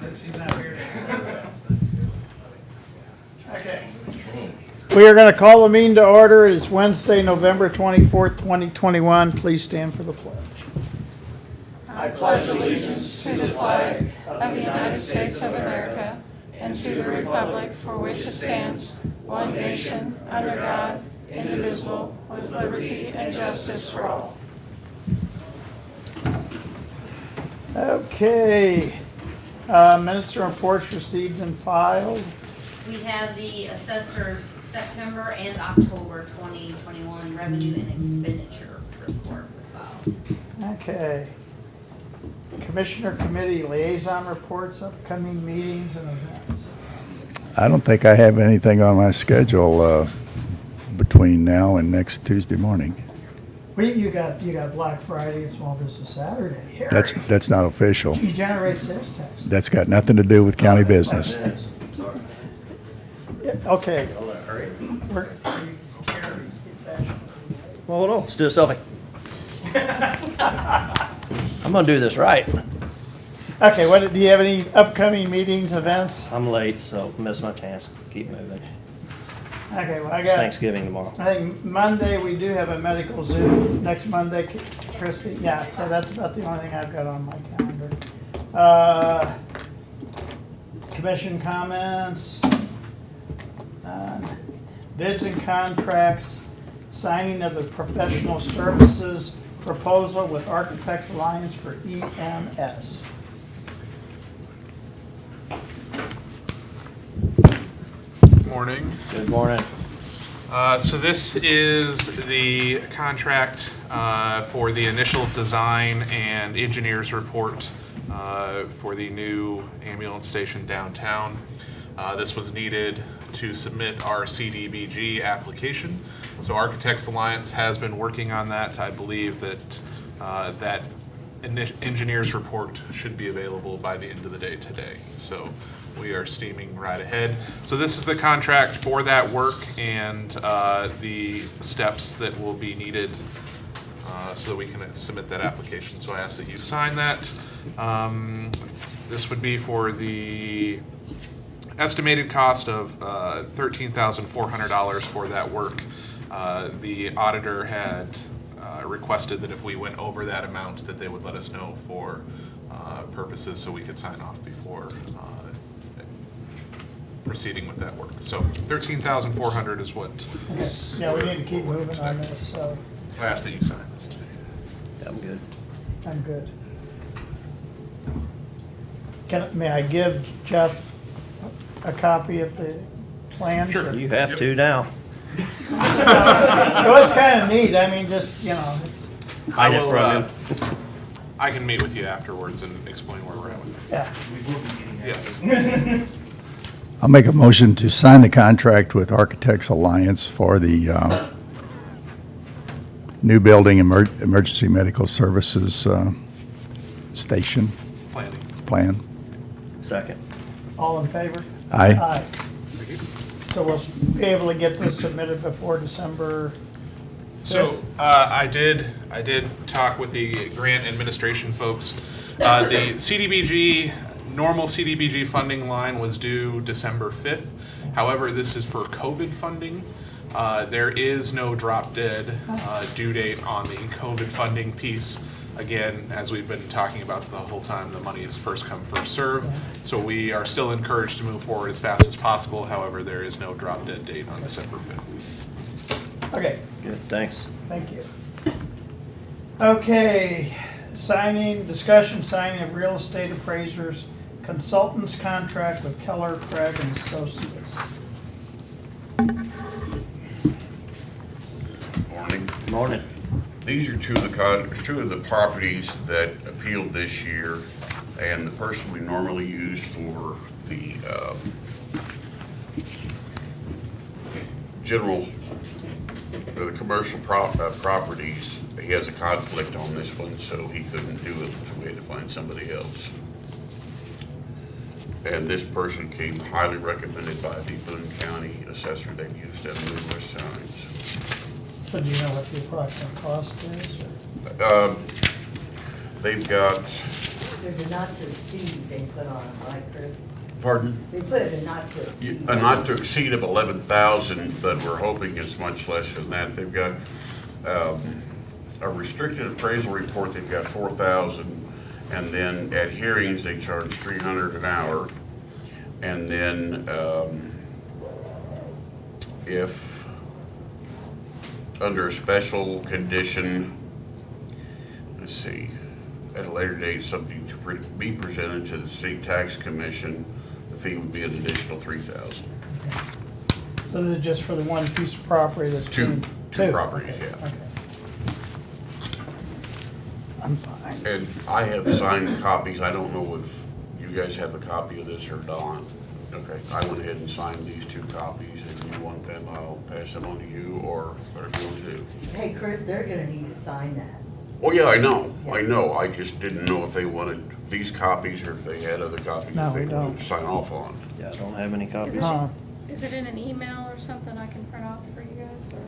because he's not here. Okay. We are going to call the meeting to order. It is Wednesday, November 24th, 2021. Please stand for the pledge. I pledge allegiance to the flag of the United States of America and to the republic for which it stands, one nation, under God, indivisible, with liberty and justice for all. Okay. Minutes and reports received and filed. We have the assessor's September and October 2021 revenue and expenditure report was filed. Okay. Commissioner Committee Liaison Reports, upcoming meetings and events. I don't think I have anything on my schedule between now and next Tuesday morning. Well, you got Black Friday and Small Business Saturday here. That's not official. You generate sales tax. That's got nothing to do with county business. Yeah, okay. Well, hold on, let's do a selfie. I'm gonna do this right. Okay, what, do you have any upcoming meetings, events? I'm late, so missed my chance. Keep moving. Okay, well, I It's got, Thanksgiving tomorrow. I think Monday, we do have a medical Zoom next Monday, Christie. Yeah, so that's about the only thing I've got on my calendar. Commission comments. Bids and contracts, signing of the professional services proposal with Architects Alliance for EMS. Morning. Good morning. So this is the contract for the initial design and engineers report for the new ambulance station downtown. This was needed to submit our CDBG application. So Architects Alliance has been working on that. I believe that that engineer's report should be available by the end of the day today. So we are steaming right ahead. So this is the contract for that work and the steps that will be needed so that we can submit that application. So I ask that you sign that. This would be for the estimated cost of $13,400 for that work. The auditor had requested that if we went over that amount that they would let us know for purposes so we could sign off before proceeding with that work. So $13,400 is what Okay. Yeah, we need to keep moving on this, so I asked that you sign this today. Yeah, I'm good. I'm good. May I give Jeff a copy of the plan? Sure. You have to now. Well, it's kind of neat. I mean, just, you know, Hide it will, from him. I can meet with you afterwards and explain where we're at with it. yeah. Yes. I'll make a motion to sign the contract with Architects Alliance for the new building emergency medical services station Planning. plan. Second. All in favor? Aye. Aye. So we'll be able to get this submitted before December 5th? So I did talk with the grant administration folks. The CDBG, normal CDBG funding line was due December 5th. However, this is for COVID funding. There is no drop dead due date on the COVID funding piece. Again, as we've been talking about the whole time, the money is first come, first serve. So we are still encouraged to move forward as fast as possible. However, there is no drop dead date on December 5th. Okay, Good, thanks. thank you. Okay, discussion signing of real estate appraisers consultants contract with Keller, Craig and Associates. Morning. Morning. These are two of the properties that appealed this year, and the person we normally use for the the commercial properties, he has a conflict on this one, so he couldn't do it, so we had to find somebody else. And this person came highly recommended by the Boone County assessor. They've used them numerous times. So do you know what the approximate cost is? Or? They've got There's a not to exceed they put on, right, Chris? Pardon? They put a not to exceed. A not to exceed of 11,000, but we're hoping it's much less than that. They've got a restricted appraisal report, they've got 4,000, and then at hearings, they charge 300 an hour. And then if under a special condition, let's see, at a later date, something to be presented to the state tax commission, the fee would be an additional 3,000. So this is just for the one piece of property that's Two being- properties, Okay, yeah. okay. I'm fine. And I have signed copies, I don't know if you guys have a copy of this or not. Okay, I went ahead and signed these 2 copies, if you want them, I'll pass them on to you, or whatever you want to do. Hey, Chris, they're gonna need to sign that. Oh, yeah, I know, I just didn't know if they wanted these copies, or if they had other copies No, that they we wanted don't. to sign off on. Yeah, I don't have any copies. Is it- Huh. Is it in an email or something I can print off for you guys, or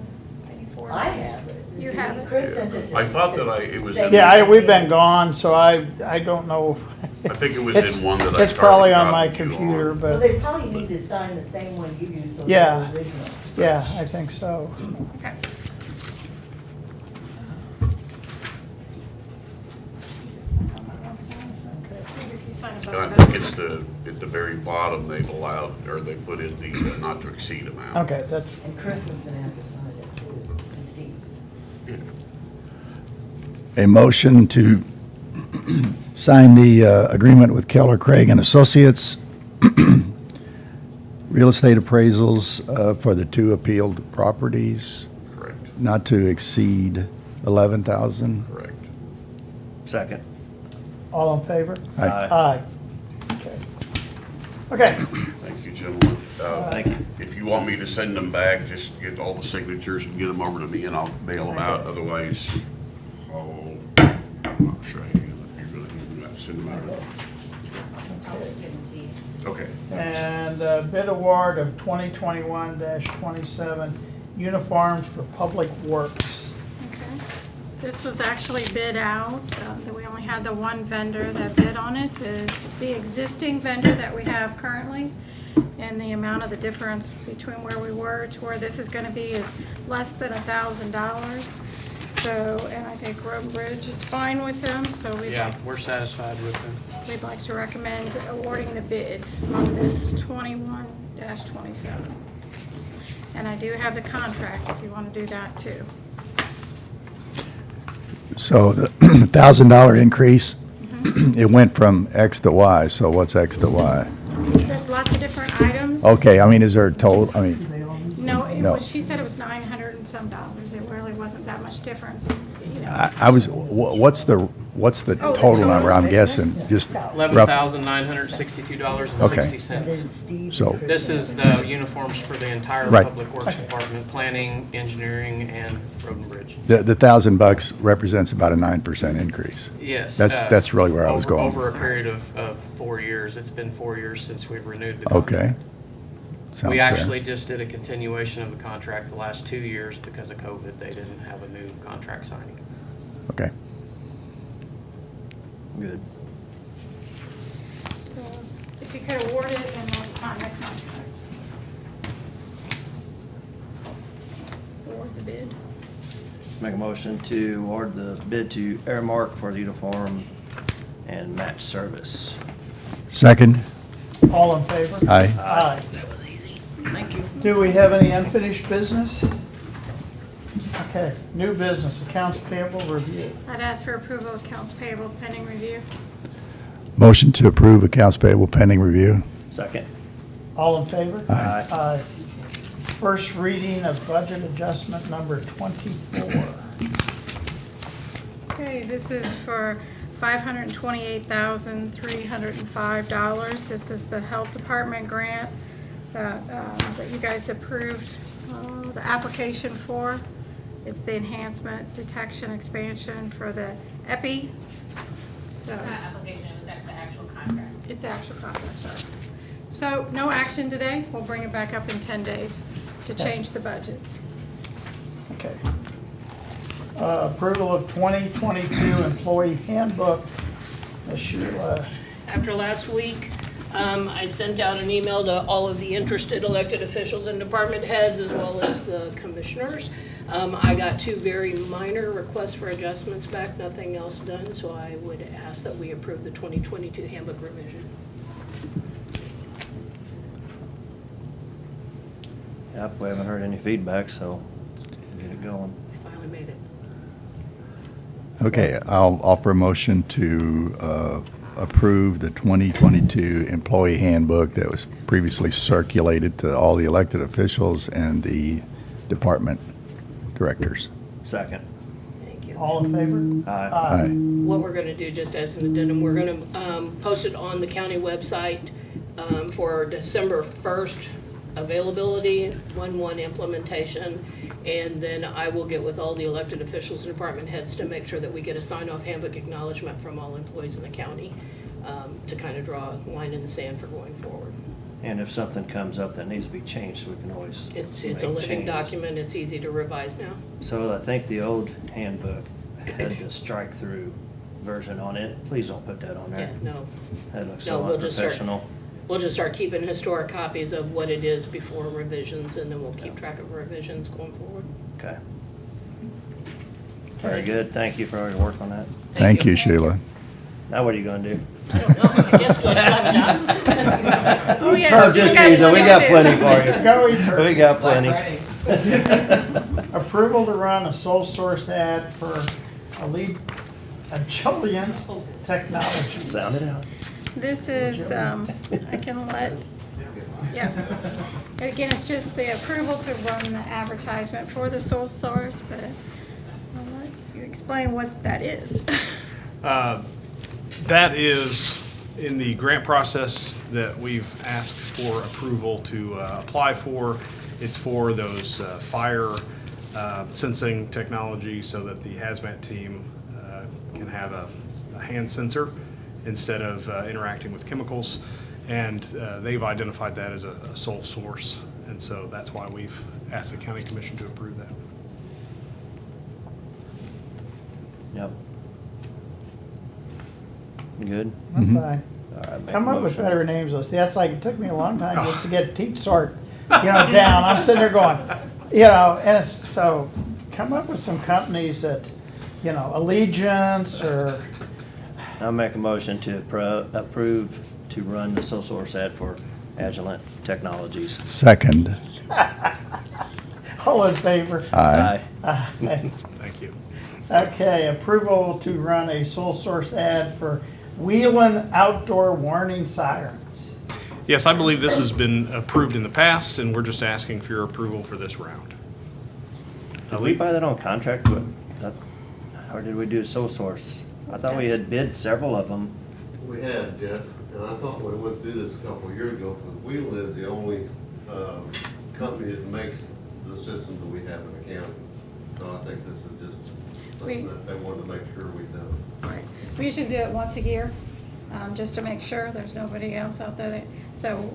can you forward it? I have it. You have it? Chris sent it to. I thought that it was in- Yeah, we've been gone, so I don't know. I think it was It's- in one that I It's probably started on my copying you computer, on. Well, but, they probably need to sign the same one you do, so Yeah. they're original. yeah, I think so. Okay. If you sign it And I both think of it's at the very bottom, they've allowed, or they put in the not to exceed amount. Okay, that's, And Chris is gonna have to sign it too, and Steve. A motion to sign the agreement with Keller, Craig and Associates, real estate appraisals for the 2 appealed properties, Correct, not to exceed 11,000. correct. Second. all in favor? Aye. Aye. Okay. Okay, Thank you, gentlemen. Thank you. If you want me to send them back, just get all the signatures and get them over to me, and I'll mail them out. Otherwise, I'm not sure I can. If you're gonna send them out. I'll give them to you. Okay. and bid award of 2021-27 uniforms for public works. Okay. This was actually bid out. We only had the one vendor that bid on it, is the existing vendor that we have currently. And the amount of the difference between where we were to where this is gonna be is less than $1,000. So, and I think Road and Bridge is fine with them, so Yeah, we're satisfied with them. we'd like to recommend awarding the bid on this 21-27. And I do have the contract if you want to do that too. So the $1,000 increase, it went from X to Y, so what's X to Y? There's lots of different items. Okay, I mean, is there a total, I mean, No, No. she said it was $900 and some dollars. It really wasn't that much difference, you know. I was, what's the Oh, the total number, I'm total. guessing, just rough? $11,962.60. And then Steve and So- Chris This are is gonna- the uniforms for the entire Right. Public Works Department, planning, engineering, and road and bridge. The $1,000 represents about a 9% increase. Yes. That's really where I was going. Over a period of 4 years. It's been 4 years since we've renewed the Okay. contract. Sounds We fair. actually just did a continuation of the contract the last 2 years because of COVID. They didn't have a new contract signing. Okay. Good. So if you could award it and then sign the contract. Award the bid. Make a motion to award the bid to Airmark for the uniform and match service. Second? All in favor? Aye. Aye. Thank you. Do we have any unfinished business? Okay, new business, accounts payable review. I'd ask for approval of accounts payable pending review. Motion to approve accounts payable pending review. Second. All in favor? Aye. Aye. First reading of budget adjustment number 24. Okay, this is for $528,305. This is the Health Department grant that you guys approved the application for. It's the enhancement, detection, expansion for the EPI. So, It's not application, it was the actual contract. it's the actual contract, sorry. So, no action today. We'll bring it back up in 10 days to change the budget. Okay. Approval of 2022 employee handbook. Sheila, After last week, I sent out an email to all of the interested elected officials and department heads, as well as the commissioners. I got 2 very minor requests for adjustments back, nothing else done, so I would ask that we approve the 2022 handbook revision. Yep, we haven't heard any feedback, so get it going. Finally made it. Okay, I'll offer a motion to approve the 2022 employee handbook that was previously circulated to all the elected officials and the department directors. Second. Thank you. all in favor? Aye. Aye. What we're gonna do, just as an addendum, we're gonna post it on the county website for December 1st availability, 1/1 implementation, and then I will get with all the elected officials and department heads to make sure that we get a sign-off handbook acknowledgement from all employees in the county to kind of draw a line in the sand for going forward. And if something comes up that needs to be changed, we can always It's make a living changes. document, it's easy to revise now. So I think the old handbook had the strike-through version on it. Please don't put that on Yeah, there. no, That looks No, so we'll just start- unprofessional. we'll just start keeping historic copies of what it is before revisions, and then we'll keep track of revisions going forward. Okay. Very good. Thank you for all your work on that. Thank you, Sheila. Now what are you gonna do? I don't know, I guess do I still have time? Oh, yeah. Just tease it. We got plenty for you. Go, Ethan. We got plenty. Approval to run a sole source ad for Agilient Technologies. Sound it out. This is, I can let, yeah. Again, it's just the approval to run the advertisement for the sole source, but I'll let you explain what that is. That is in the grant process that we've asked for approval to apply for. It's for those fire sensing technology so that the hazmat team can have a hand sensor instead of interacting with chemicals. And they've identified that as a sole source. And so that's why we've asked the county commission to approve that. Yep. Good? Okay. All right, make Come a up with motion. better names. That's like, it took me a long time just to get teach sort, down. I'm sitting there going, and it's, so come up with some companies that, Allegiance or, I'll make a motion to approve to run the sole source ad for Agilent Technologies. Second. all in favor? Aye. Aye. Thank you. Okay, approval to run a sole source ad for Wheelin outdoor warning sirens. Yes, I believe this has been approved in the past, and we're just asking for your approval for this round. Did we buy that on contract or did we do a sole source? I thought we had bid several of them. We had, Jeff, and I thought when we went through this a couple of years ago, because Wheelin is the only company that makes the systems that we have in the county. So I think this is just something that they wanted to make sure we done. Right. We usually do it once a year, just to make sure there's nobody else out there. So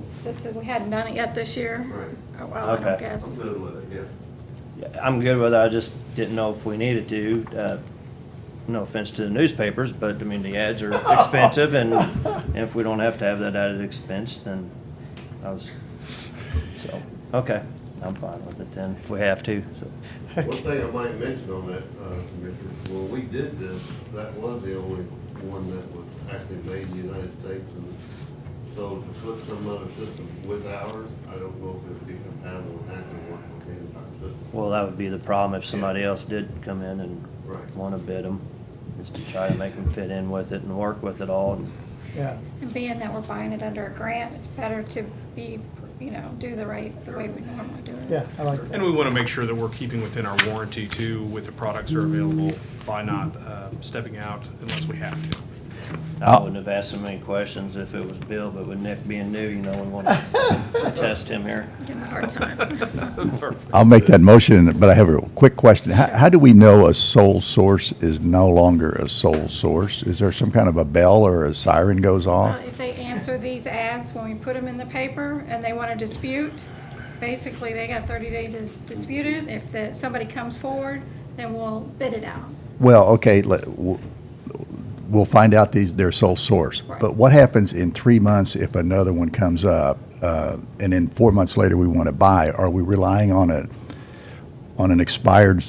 we hadn't done it yet this year. Right. Oh, well, I don't Okay. guess. I'm good with it, yeah. Yeah, I'm good with it. I just didn't know if we needed to. No offense to the newspapers, but I mean, the ads are expensive, and if we don't have to have that added expense, then okay, I'm fine with it then, if we have to, so. One thing I might mention on that, Commissioner, when we did this, that was the only one that was actually made in the United States. And so to put some other system with ours, I don't know if it would be compatible and actually work with any type of system. Well, that would be the problem if somebody else did come in and Right. want to bid them, is to try to make them fit in with it and work with it all. And Yeah. And being that we're buying it under a grant, it's better to be, do the way we normally do it. Yeah, I like And that. we want to make sure that we're keeping within our warranty too, with the products that are available by not stepping out unless we have to. I wouldn't have asked so many questions if it was Bill, but with Nick being new, we want to test him here. Give him a hard time. I'll make that motion, but I have a quick question. How do we know a sole source is no longer a sole source? Is there some kind of a bell or a siren goes off? If they answer these ads when we put them in the paper and they want to dispute, basically they got 30 days to dispute it. If somebody comes forward, then we'll bid it out. Well, okay, we'll find out they're sole source. Right. But what happens in 3 months if another one comes up, and then 4 months later we want to buy? Are we relying on an expired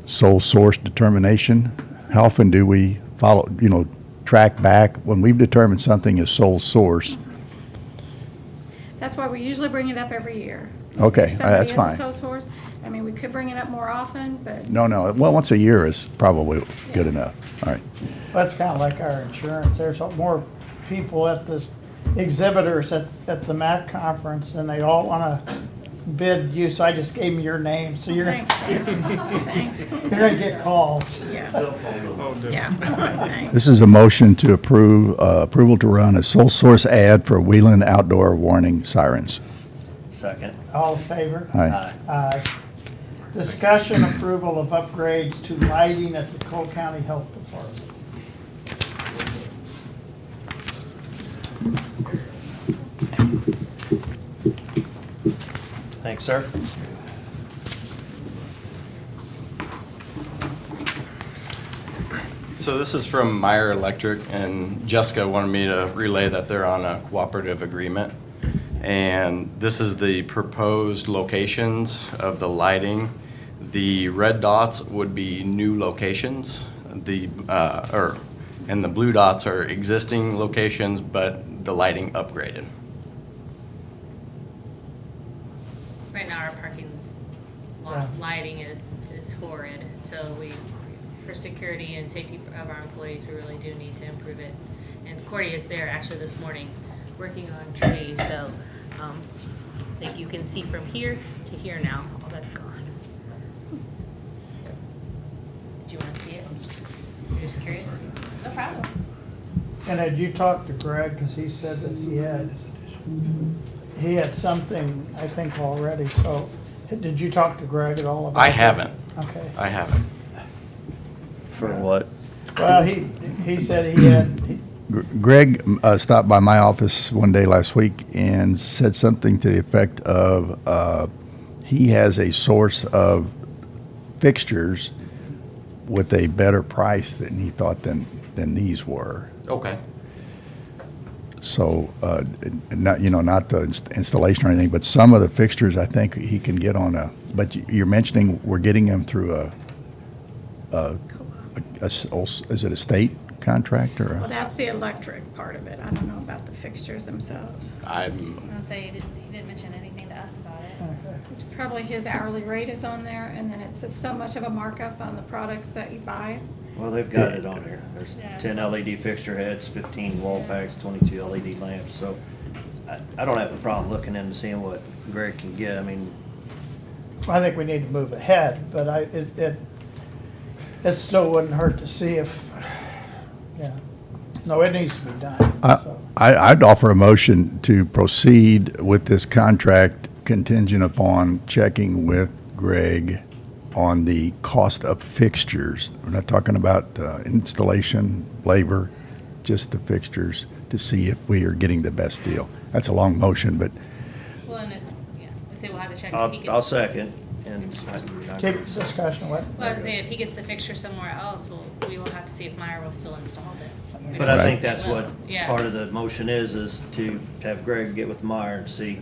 sole source determination? How often do we follow, track back when we've determined something is sole source? That's why we usually bring it up every year. Okay, If somebody that's is fine. a sole source, I mean, we could bring it up more often, but No, well, once a year is probably good enough. All right. That's kind of like our insurance. There's more people at the exhibitors at the MAC conference, and they all want to bid you, so I just gave them your name, so you're thanks, Sam. Thanks. gonna get calls. Yeah, Cell phone number. yeah, thanks. This is a motion to approval to run a sole source ad for Wheelin outdoor warning sirens. Second. All in favor? Aye. Aye. Discussion approval of upgrades to lighting at the Cole County Health Department. Thanks, sir. So this is from Meyer Electric, and Jessica wanted me to relay that they're on a cooperative agreement. And this is the proposed locations of the lighting. The red dots would be new locations. And the blue dots are existing locations, but the lighting upgraded. Right now, our parking lot Yeah. lighting is horrid, so for security and safety of our employees, we really do need to improve it. And Cordy is there actually this morning, working on trees, so, like you can see from here to here now, all that's gone. So, did you wanna see it? You're just curious? No problem. And had you talked to Greg, because he said that he had something, I think, already, so, did you talk to Greg at all about I this? haven't. Okay. I haven't. For what? Well, he said he had, Greg stopped by my office one day last week and said something to the effect of he has a source of fixtures with a better price than he thought than these were. Okay. So, not the installation or anything, but some of the fixtures I think he can get on but you're mentioning we're getting them through is it a state contract or? Well, that's the electric part of it. I don't know about the fixtures themselves. I'm I'll say he didn't mention anything to us about it. It's probably his hourly rate is on there, and then it's just so much of a markup on the products that you buy. Well, they've got it on here. There's Yeah. 10 LED fixture heads, 15 wall packs, 22 LED lamps, so I don't have a problem looking into seeing what Greg can get. I mean, I think we need to move ahead, but it still wouldn't hurt to see if, no, it needs to be done, so. I'd offer a motion to proceed with this contract contingent upon checking with Greg on the cost of fixtures. We're not talking about installation, labor, just the fixtures to see if we are getting the best deal. That's a long motion, but Well, and I say we'll have to check if he gets. I'll second, and Keep discussion, what? Well, I would say if he gets the fixture somewhere else, we will have to see if Meyer will still install it. We But don't I know think if he that's will. what Yeah. part of the motion is to have Greg get with Meyer and see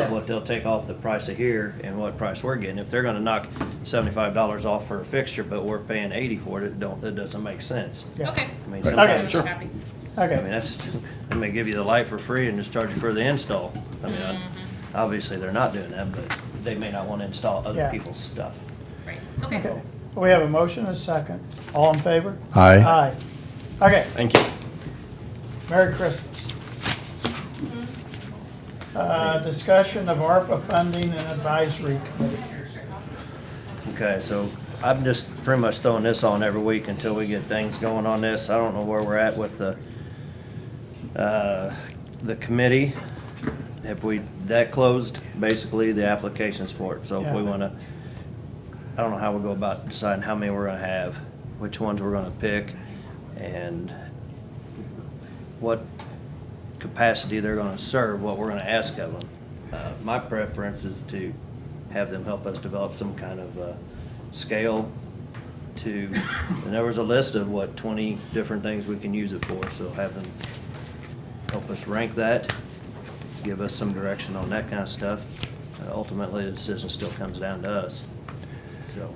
what they'll take off the price of here and what price we're getting. If they're gonna knock $75 off for a fixture, but we're paying 80 for it, it doesn't make sense. Yeah. Okay. I mean, Okay. sometimes, Sure. Happy. I mean, Okay, they may give you the light for free and just charge you for the install. I mean, obviously, they're not doing that, but they may not wanna install other Yeah. people's stuff. Right, okay. okay. We have a motion and a second. All in favor? Aye. Aye. Okay, Thank you. Merry Christmas. Discussion of ARPA funding and advisory committee. Okay, so I'm just pretty much throwing this on every week until we get things going on this. I don't know where we're at with the committee. That closed, basically, the applications for it. So if we Yeah. wanna, I don't know how we go about deciding how many we're gonna have, which ones we're gonna pick, and what capacity they're gonna serve, what we're gonna ask of them. My preference is to have them help us develop some kind of scale to, and there was a list of 20 different things we can use it for, so have them help us rank that, give us some direction on that kind of stuff. Ultimately, the decision still comes down to us, so.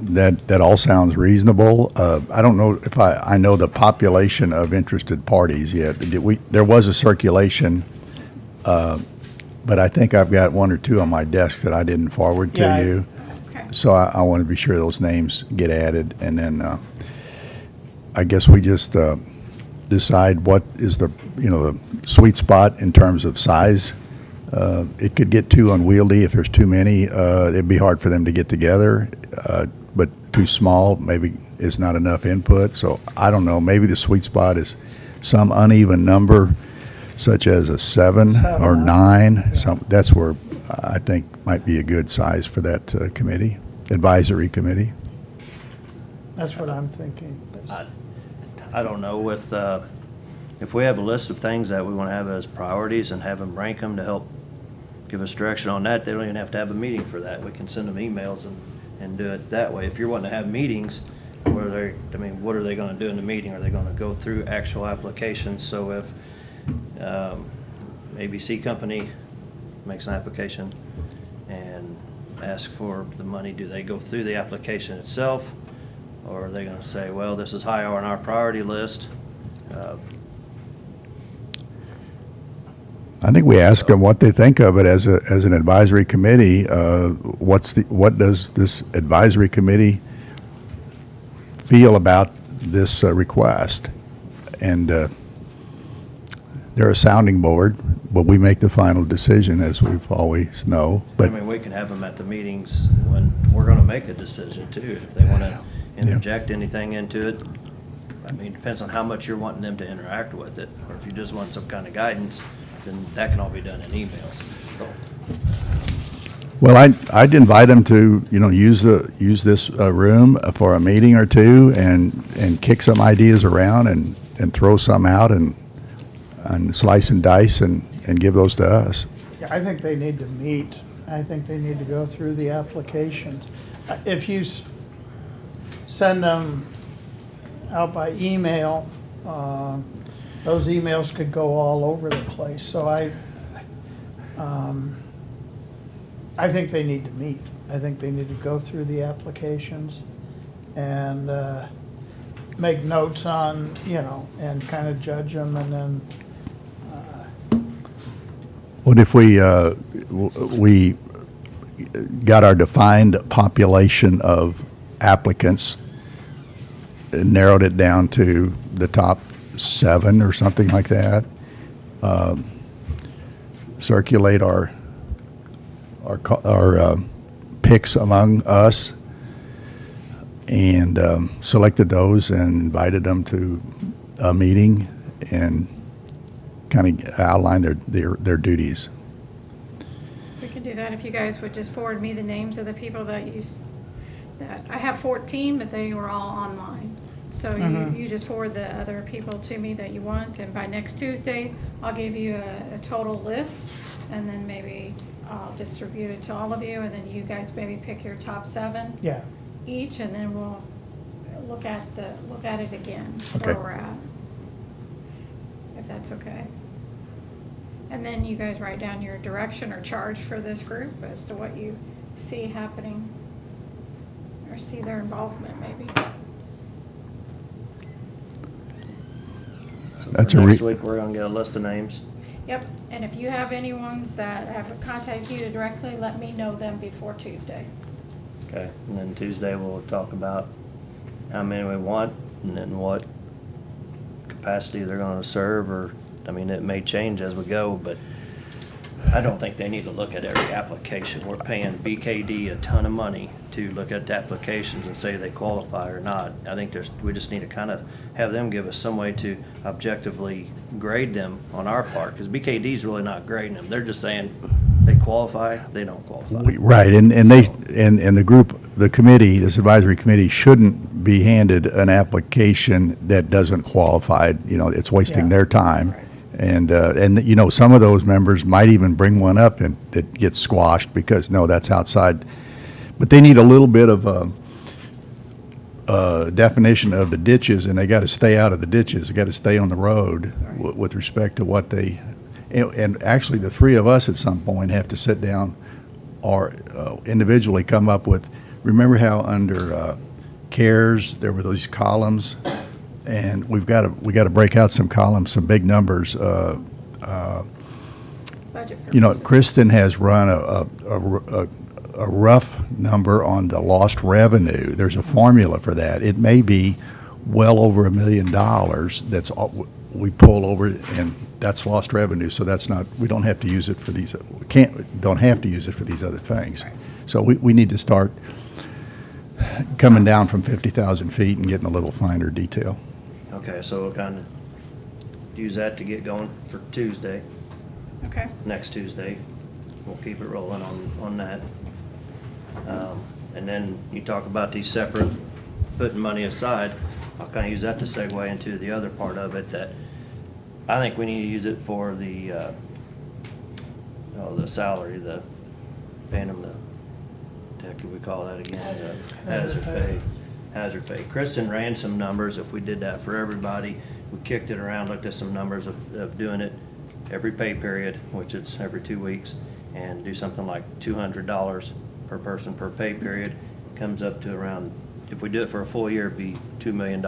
That all sounds reasonable. I don't know if I know the population of interested parties yet. There was a circulation, but I think I've got one or two on my desk that I didn't forward to Yeah, you. Okay. So I want to be sure those names get added, and then I guess we just decide what is the sweet spot in terms of size. It could get too unwieldy if there's too many. It'd be hard for them to get together, but too small maybe is not enough input. So I don't know. Maybe the sweet spot is some uneven number, such as a 7 or 9. Yeah. That's where I think might be a good size for that committee, advisory committee. That's what I'm thinking. I don't know with, if we have a list of things that we want to have as priorities and have them rank them to help give us direction on that, they don't even have to have a meeting for that. We can send them emails and do it that way. If you're wanting to have meetings, what are they going to do in the meeting? Are they going to go through actual applications? So if ABC company makes an application and asks for the money, do they go through the application itself? Or are they going to say, well, this is high on our priority list? I think we ask them what they think of it as an advisory committee. What does this advisory committee feel about this request? And they're a sounding board, but we make the final decision, as we've always know. I But mean, we can have them at the meetings when we're going to make a decision too, if they want to interject anything into it. I mean, it depends on how much you're wanting them to interact with it, or if you just want some kind of guidance, then that can all be done in emails. So, well, I'd invite them to use this room for a meeting or two and kick some ideas around and throw some out and slice and dice and give those to us. Yeah, I think they need to meet. I think they need to go through the applications. If you send them out by email, those emails could go all over the place. So I think they need to meet. I think they need to go through the applications and make notes on, and kind of judge them, and then What if we got our defined population of applicants, narrowed it down to the top 7 or something like that, circulate our picks among us, and selected those and invited them to a meeting and kind of outline their duties. We can do that if you guys would just forward me the names of the people that I have 14, but they were all online. So you just forward the other people to me that you want, and by next Tuesday, I'll give you a total list, and then maybe I'll distribute it to all of you, and then you guys maybe pick your top 7 yeah. each, and then we'll look at it again, Okay. where we're at. If that's okay. And then you guys write down your direction or charge for this group as to what you see happening, or see their involvement maybe. so That's for a next week, we're going to get a list of names. Yep, and if you have any ones that have contacted you directly, let me know them before Tuesday. Okay, and then Tuesday we'll talk about how many we want and then what capacity they're going to serve, or, I mean, it may change as we go, but I don't think they need to look at every application. We're paying BKD a ton of money to look at the applications and say they qualify or not. I think we just need to kind of have them give us some way to objectively grade them on our part, because BKD's really not grading them. They're just saying they qualify, they don't qualify. Right, and the group, the committee, this advisory committee shouldn't be handed an application that doesn't qualify. It's wasting Yeah. their time. And some of those members might even bring one up and that gets squashed because, no, that's outside. But they need a little bit of definition of the ditches, and they got to stay out of the ditches. They got to stay on the road with respect to what they. And actually, the three of us at some point have to sit down or individually come up with. Remember how under CARES there were those columns, and we got to break out some columns, some big numbers. Budget You know, purposes. Kristen has run a rough number on the lost revenue. There's a formula for that. It may be well over $1 million that's all, we pull over, and that's lost revenue. So that's not, we don't have to use it for these, don't have to use it for these other things. So we need to start coming down from 50,000 feet and getting a little finer detail. Okay, so we'll kind of use that to get going for Tuesday, Okay. next Tuesday. We'll keep it rolling on that. And then you talk about these separate, putting money aside. I'll kind of use that to segue into the other part of it, that I think we need to use it for the salary, paying them the heck do we call that again? The hazard pay. Hazard pay. Kristen ran some numbers. If we did that for everybody, we kicked it around, looked at some numbers of doing it every pay period, which it's every 2 weeks, and do something like $200 per person per pay period. Comes up to around, if we do it for a full year, it'd be $2 million.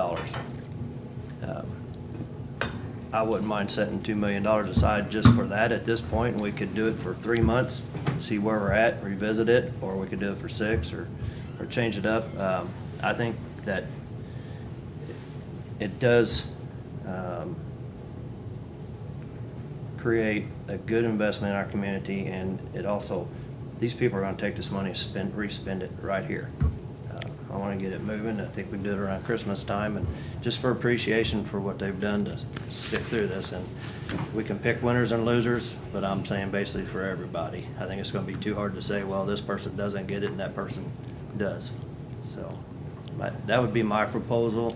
I wouldn't mind setting $2 million aside just for that at this point, and we could do it for 3 months, see where we're at, revisit it, or we could do it for 6 or change it up. I think that it does create a good investment in our community, and it also, these people are gonna take this money and re-spend it right here. I wanna get it moving. I think we can do it around Christmas time, and just for appreciation for what they've done to stick through this. And we can pick winners and losers, but I'm saying basically for everybody. I think it's gonna be too hard to say, well, this person doesn't get it and that person does. So that would be my proposal.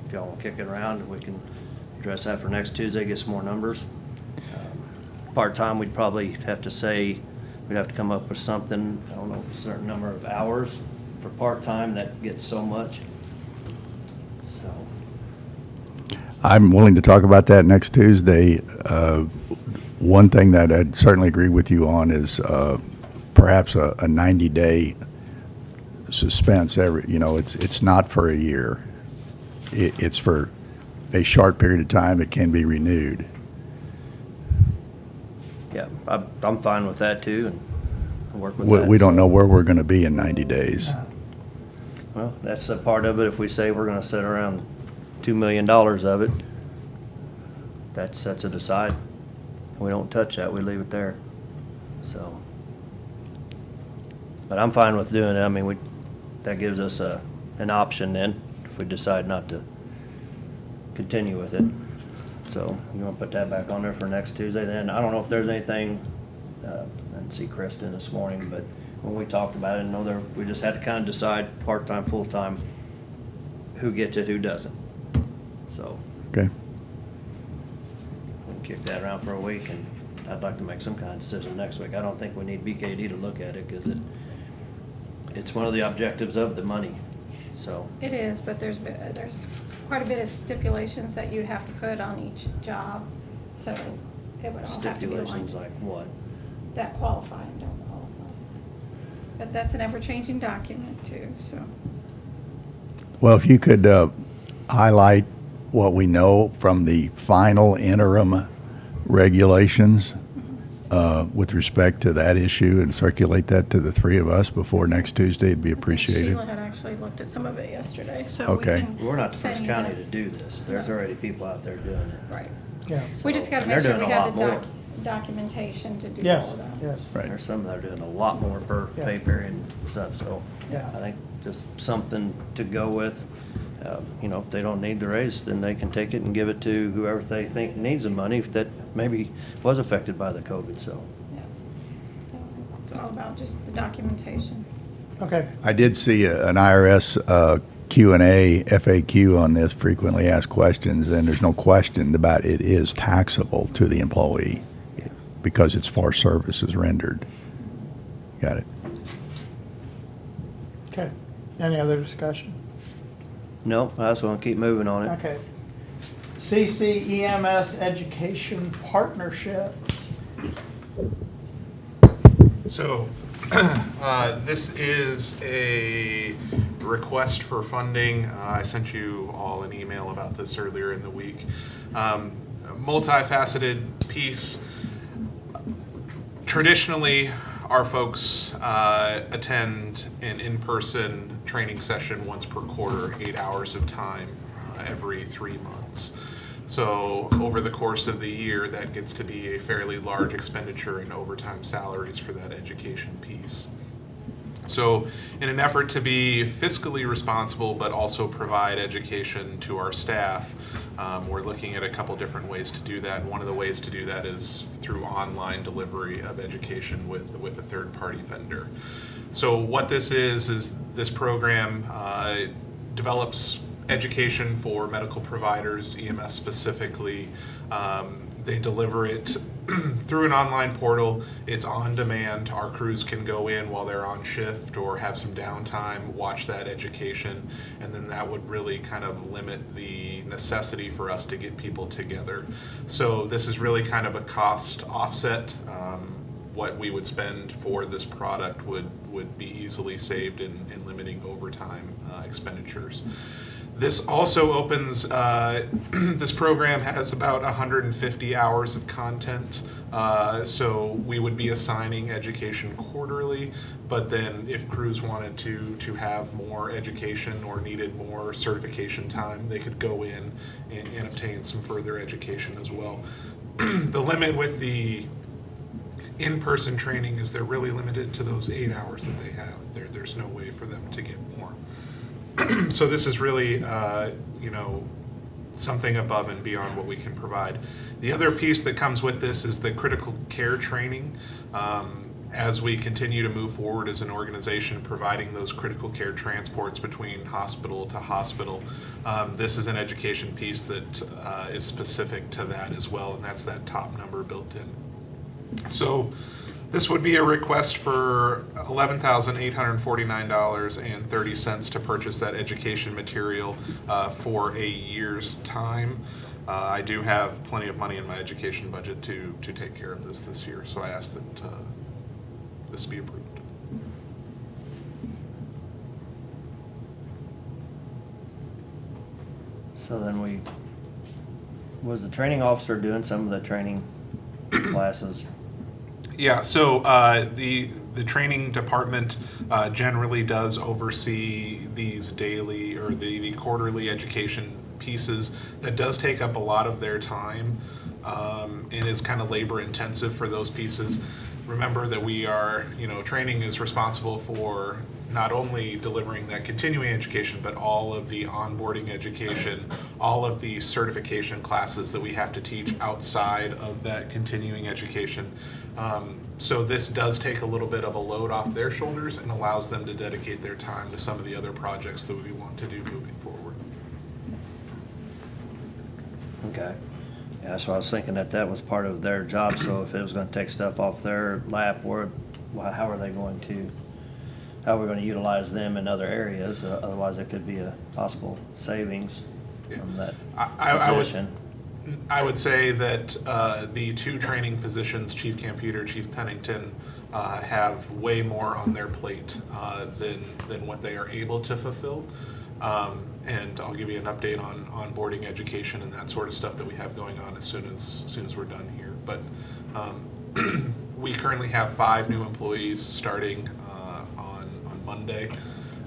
If y'all wanna kick it around, we can address that for next Tuesday, get some more numbers. Part-time, we'd probably have to say, we'd have to come up with something, I don't know, a certain number of hours for part-time, that gets so much. So, I'm willing to talk about that next Tuesday. One thing that I'd certainly agree with you on is perhaps a 90-day suspense. It's not for a year. It's for a short period of time. It can be renewed. yeah, I'm fine with that too, and work with that. We don't know where we're going to be in 90 days. Well, that's a part of it. If we say we're gonna set around $2 million of it, that sets it aside. We don't touch that, we leave it there, so. But I'm fine with doing it. I mean, that gives us an option then, if we decide not to continue with it. So, you wanna put that back on there for next Tuesday then? I don't know if there's anything, I didn't see Kristen this morning, but when we talked about it, we just had to kind of decide part-time, full-time, who gets it, who doesn't. So, Okay. we'll kick that around for a week, and I'd like to make some kind of decision next week. I don't think we need BKD to look at it, because it's one of the objectives of the money, so. It is, but there's quite a bit of stipulations that you'd have to put on each job, so it would all have to be Stipulations aligned. like what? That qualify and don't qualify. But that's an ever-changing document too, so. Well, if you could highlight what we know from the final interim regulations with respect to that issue and circulate that to the three of us before next Tuesday, it'd be appreciated. Sheila had actually looked at some of it yesterday, so we Okay. can. We're not the first send county you to do this. There's already people out there doing it. Right. Yeah. We just gotta And make they're sure we doing a have the lot more. documentation to do Yes, all of that. yes. Right. There's some that are doing a lot more per Yeah. pay period and stuff, so. Yeah. I think just something to go with. If they don't need the raise, then they can take it and give it to whoever they think needs the money that maybe was affected by the COVID, so. Yeah. It's all about just the documentation. Okay, I did see an IRS Q&A, FAQ on this, frequently asked questions, and there's no question about it is taxable to the employee because it's for services rendered. Got it. okay. Any other discussion? Nope, I was gonna keep moving on it. Okay. Ems Education Partnerships. So, this is a request for funding. I sent you all an email about this earlier in the week. A multifaceted piece. Traditionally, our folks attend an in-person training session once per quarter, 8 hours of time every 3 months. So over the course of the year, that gets to be a fairly large expenditure in overtime salaries for that education piece. So in an effort to be fiscally responsible but also provide education to our staff, we're looking at a couple different ways to do that. And one of the ways to do that is through online delivery of education with a third-party vendor. So what this is this program develops education for medical providers, EMS specifically. They deliver it through an online portal. It's on demand. Our crews can go in while they're on shift or have some downtime, watch that education, and then that would really kind of limit the necessity for us to get people together. So this is really kind of a cost offset. What we would spend for this product would be easily saved in limiting overtime expenditures. This also opens, this program has about 150 hours of content, so we would be assigning education quarterly, but then if crews wanted to have more education or needed more certification time, they could go in and obtain some further education as well. The limit with the in-person training is they're really limited to those 8 hours that they have. There's no way for them to get more. So this is really, something above and beyond what we can provide. The other piece that comes with this is the critical care training. As we continue to move forward as an organization, providing those critical care transports between hospital to hospital, this is an education piece that is specific to that as well, and that's that top number built in. So this would be a request for $11,849.30 to purchase that education material for a year's time. I do have plenty of money in my education budget to take care of this year, so I ask that this be approved. So then was the training officer doing some of the training classes? Yeah, so the training department generally does oversee these daily or the quarterly education pieces. That does take up a lot of their time and is kind of labor intensive for those pieces. Remember that we are, training is responsible for not only delivering that continuing education, but all of the onboarding education, all of the certification classes that we have to teach outside of that continuing education. So this does take a little bit of a load off their shoulders and allows them to dedicate their time to some of the other projects that we want to do moving forward. Okay. Yeah, that's what I was thinking, that was part of their job, so if it was gonna take stuff off their lap, how are we going to utilize them in other areas? Otherwise, it could be a possible savings from that position. I would say that the two training positions, Chief Camputer, Chief Pennington, have way more on their plate than what they are able to fulfill. And I'll give you an update on onboarding education and that sort of stuff that we have going on as soon as we're done here. But we currently have 5 new employees starting on Monday.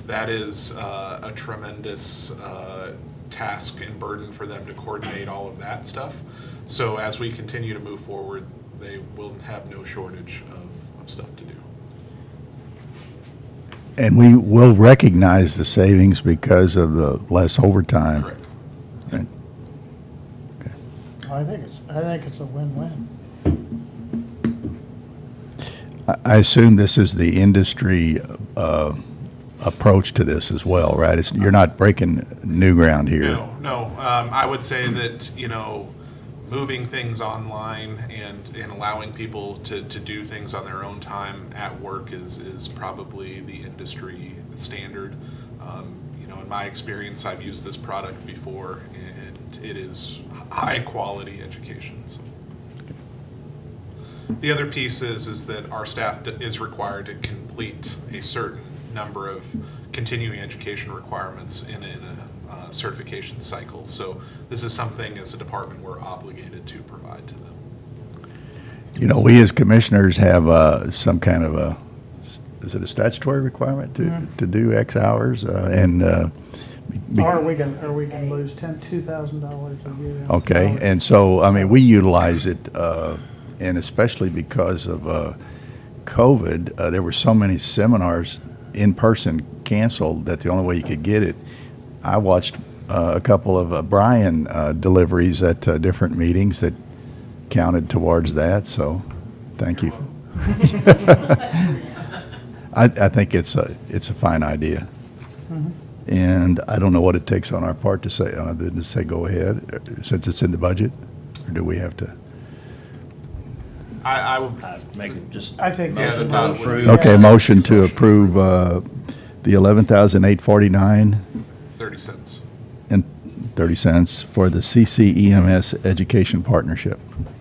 That is a tremendous task and burden for them to coordinate all of that stuff. So as we continue to move forward, they will have no shortage of stuff to do. And we will recognize the savings because of the less overtime. Correct. Right. Okay. I think it's a win-win. I assume this is the industry approach to this as well, right? You're not breaking new ground here. No. I would say that, moving things online and allowing people to do things on their own time at work is probably the industry standard. in my experience, I've used this product before, and it is high-quality education. So. The other piece is that our staff is required to complete a certain number of continuing education requirements in a certification cycle. So this is something as a department we're obligated to provide to them. We as commissioners have some kind of is it a statutory requirement to do X hours? Are we gonna lose $2,000 a year? in Okay, salary? and so, we utilize it, and especially because of COVID, there were so many seminars in person canceled that the only way you could get it, I watched a couple of Brian deliveries at different meetings that counted towards that, so thank you. I think it's a fine idea. Mhm. And I don't know what it takes on our part to say go ahead, since it's in the budget, or do we have to? I will Make it just. I think Yeah, motion the thought to would be- approve. Okay, motion to approve the $11,849 $0.30. and 30 cents for the CCEMS Education Partnership.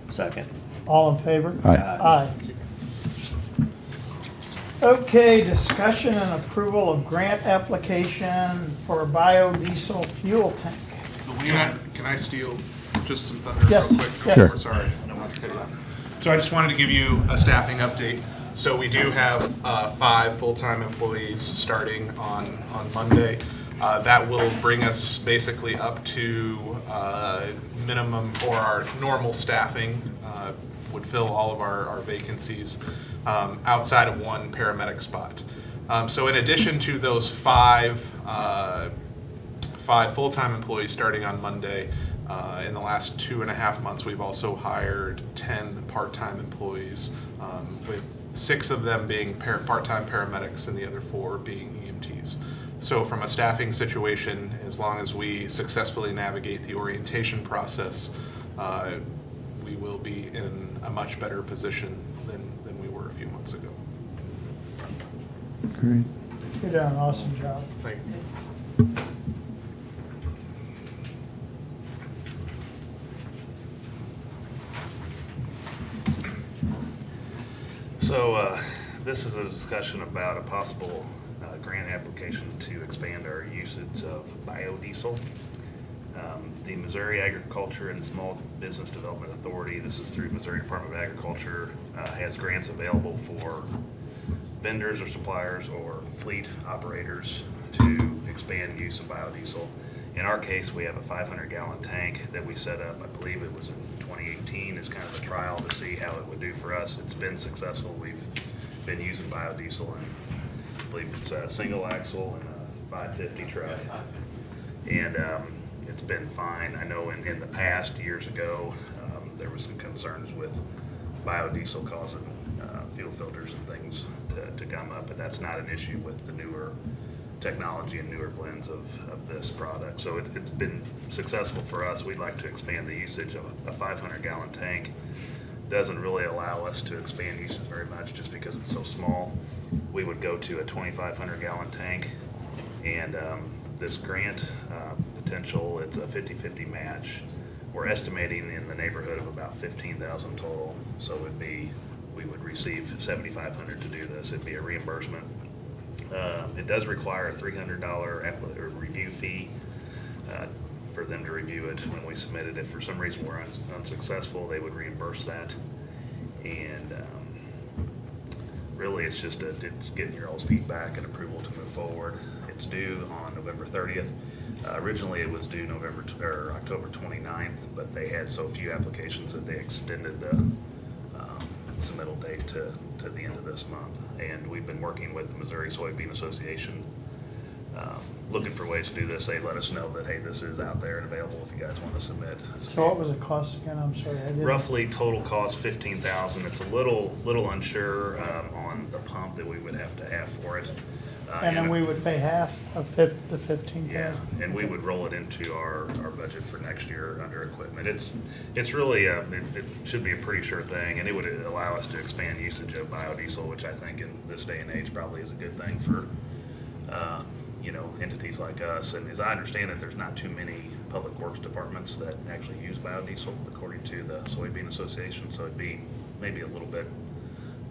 Second. All in favor? Aye. Aye. Okay, discussion and approval of grant application for biodiesel fuel tank. So can I steal just some thunder Yes, real quick? yes. Sure. Sorry. Not to cut you off. So I just wanted to give you a staffing update. So we do have 5 full-time employees starting on Monday. That will bring us basically up to minimum, or our normal staffing would fill all of our vacancies outside of 1 paramedic spot. So in addition to those 5 full-time employees starting on Monday, in the last 2.5 months, we've also hired 10 part-time employees, with 6 of them being part-time paramedics and the other 4 being EMTs. So from a staffing situation, as long as we successfully navigate the orientation process, we will be in a much better position than we were a few months ago. Great. You're doing an awesome job. Thank you. So this is a discussion about a possible grant application to expand our usage of biodiesel. The Missouri Agriculture and Small Business Development Authority, this is through Missouri Department of Agriculture, has grants available for vendors or suppliers or fleet operators to expand use of biodiesel. In our case, we have a 500-gallon tank that we set up, I believe it was in 2018, as kind of a trial to see how it would do for us. It's been successful. We've been using biodiesel, and I believe it's a single axle and a 550 truck. And it's been fine. I know in the past, years ago, there was some concerns with biodiesel causing fuel filters and things to gum up, but that's not an issue with the newer technology and newer blends of this product. So it's been successful for us. We'd like to expand the usage of a 500-gallon tank. Doesn't really allow us to expand usage very much just because it's so small. We would go to a 2,500-gallon tank, and this grant potential, it's a 50-50 match. We're estimating in the neighborhood of about 15,000 total. So we would receive 7,500 to do this. It'd be a reimbursement. It does require a $300 review fee for them to review it when we submit it. If for some reason we're unsuccessful, they would reimburse that. And really, it's just it's getting your all's feedback and approval to move forward. It's due on November 30th. Originally, it was due October 29th, but they had so few applications that they extended the submittal date to the end of this month. And we've been working with the Missouri Soybean Association, looking for ways to do this. They let us know that, hey, this is out there and available if you guys want to submit. So what was the cost again? I'm sorry. I didn't. Roughly total cost $15,000. It's a little unsure on the pump that we would have to have for it. And then we would pay half of the 15,000. Yeah, and we would roll it into our budget for next year under equipment. It's really, it should be a pretty sure thing, and it would allow us to expand usage of biodiesel, which I think in this day and age probably is a good thing for entities like us. And as I understand it, there's not too many public works departments that actually use biodiesel, according to the Soybean Association. So it'd be maybe a little bit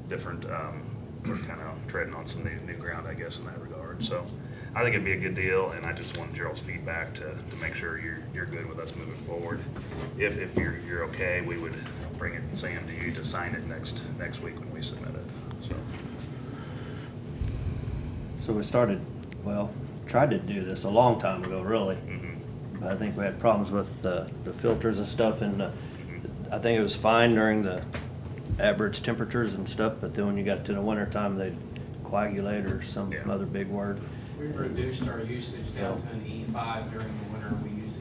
different. We're kind of treading on some new ground, I guess, in that regard. So I think it'd be a good deal, and I just want Gerald's feedback to make sure you're good with us moving forward. If you're okay, we would bring it, Sam, to you to sign it next week when we submit it. So we tried to do this a long time ago, really. But I think we had problems with the filters and stuff, and I think it was fine during the average temperatures and stuff, but then when you got to the winter time, they'd coagulate or some other big word. We've reduced our usage down to an E5 during the winter. We use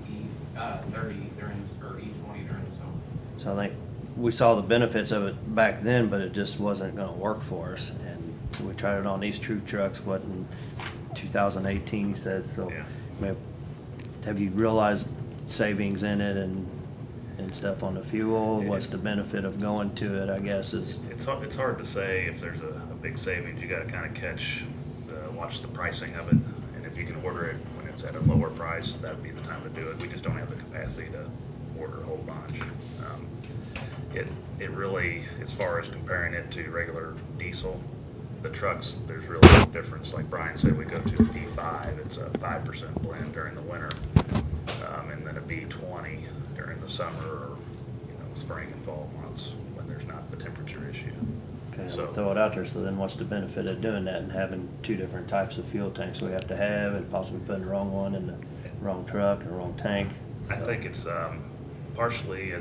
E30 or E20 during the summer. So I think we saw the benefits of it back then, but it just wasn't gonna work for us. And so we tried it on these true trucks, what, in 2018, he said, so. Have you realized savings in it and stuff on the fuel? What's the benefit of going to it, I guess, is? It's hard to say if there's a big savings. You gotta kind of watch the pricing of it. And if you can order it when it's at a lower price, that'd be the time to do it. We just don't have the capacity to order a whole bunch. It really, as far as comparing it to regular diesel, the trucks, there's really no difference. Like Brian said, we go to B5, it's a 5% blend during the winter, and then a B20 during the summer or spring and fall months when there's not the temperature issue. Okay, So- I'll throw it out there, so then what's the benefit of doing that and having two different types of fuel tanks we have to have and possibly putting the wrong one in the wrong truck or wrong tank? I think it's partially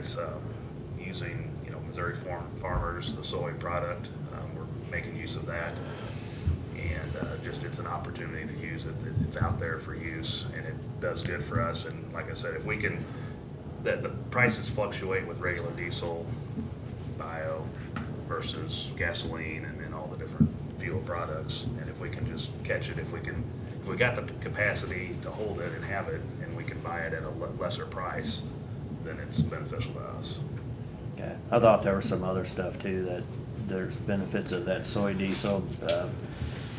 using Missouri farmers, the soy product. We're making use of that, and just it's an opportunity to use it. It's out there for use, and it does good for us. And like I said, if we can, the prices fluctuate with regular diesel, bio versus gasoline, and then all the different fuel products. And if we can just catch it, if we got the capacity to hold it and have it, and we can buy it at a lesser price, then it's beneficial to us. Okay, I thought there was some other stuff too, that there's benefits of that soy diesel,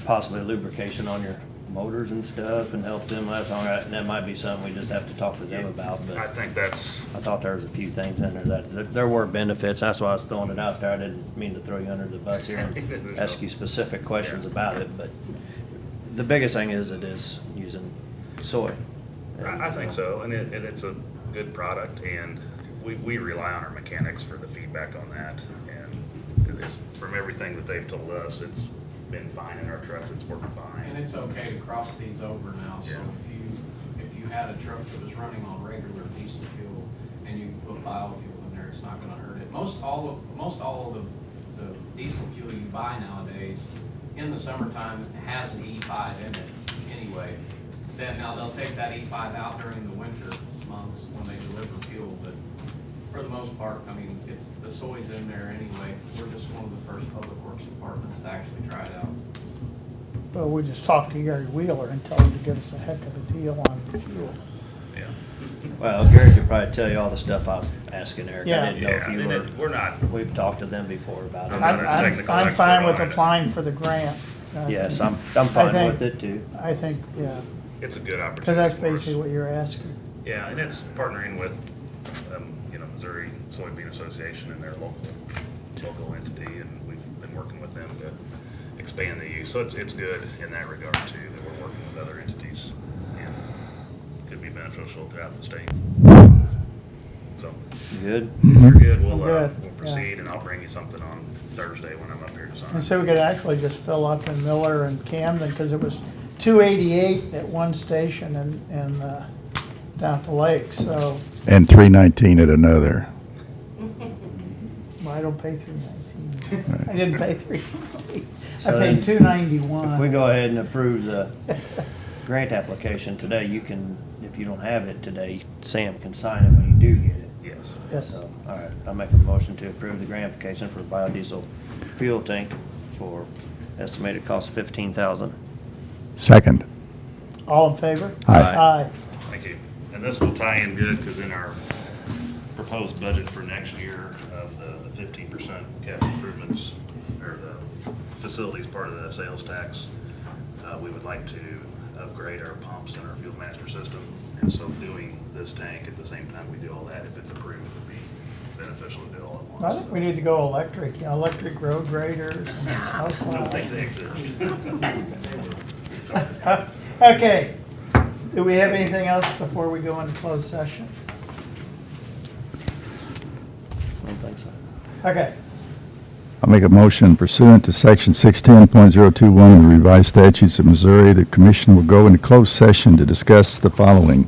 possibly lubrication on your motors and stuff and help them last longer. And that might be something we just have to talk to them about, but I think that's, I thought there was a few things in there that there were benefits. That's why I was throwing it out there. I didn't mean to throw you under the bus here and ask you specific questions about it, but the biggest thing is it is using soy. I think so, and it's a good product, and we rely on our mechanics for the feedback on that. And from everything that they've told us, it's been fine in our trucks. It's working fine. And it's okay to cross these over now, so Yeah. if you had a truck that was running on regular diesel fuel and you put biofuel in there, it's not gonna hurt it. Most all of the diesel fuel you buy nowadays, in the summertime, has an E5 in it anyway. Then now they'll take that E5 out during the winter months when they deliver fuel, but for the most part, I mean, if the soy's in there anyway, we're just one of the first public works departments to actually try it out. Well, we just talked to Gary Wheeler and told him to give us a heck of a deal on fuel. Yeah. Well, Gary could probably tell you all the stuff I was asking Eric. Yeah. I didn't know if you and were. we're not, We've talked to them before about it. I'm not a technical I'm expert fine with on it. applying for the grant. Yes, I'm fine think- with it too. I think, yeah, it's a good opportunity. because that's for us. basically what you're asking. Yeah, and it's partnering with, Missouri Soybean Association and their local entity, and we've been working with them to expand the use. So it's good in that regard too, that we're working with other entities, and could be beneficial throughout the state. So, Good? you're good, I'm good, we'll proceed, and I'll bring you something on Thursday when I'm up here to sign. And so we could actually just fill up in Miller and Camden, because it was $2.88 at one station and down at the lake, so And $3.19 at another. well, I don't pay $3.19. I didn't pay $3.19. I So paid then, $2.91. If we go ahead and approve the grant application today, you can, if you don't have it today, Sam can sign it when you do get it. Yes. Yes. So, all right, I'll make a motion to approve the grant application for biodiesel fuel tank for estimated cost of $15,000. Second. All in favor? Aye. Aye. Thank you. And this will tie in good, because in our proposed budget for next year of the 15% capital improvements, or the facilities part of the sales tax, we would like to upgrade our pumps and our fuel master system. And so doing this tank at the same time we do all that, if it's approved, would be beneficial to do all at I once. think we need to go electric, electric road graders and stuff I don't like think they exist. that. Okay, do we have anything else before we go into closed session? I don't think so. Okay, I'll make a motion pursuant to Section 610.021 of the revised statutes of Missouri, the commission will go into closed session to discuss the following: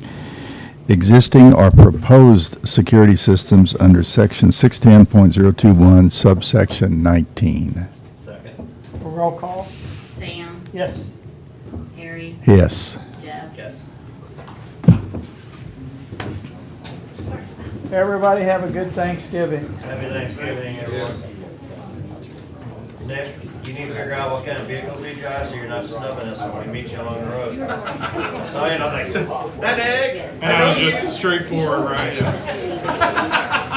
existing or proposed security systems under Section 610.021, subsection 19. Second. roll call? Sam, Yes. Harry, Yes. Jeff. Yes. Everybody have a good Thanksgiving. Happy Thanksgiving, everyone. Nick, you need to figure out what kind of vehicles we drive so you're not snubbing us when we meet you along the road. I saw you and I was like, "Hi, Nick." And I was just straightforward, right?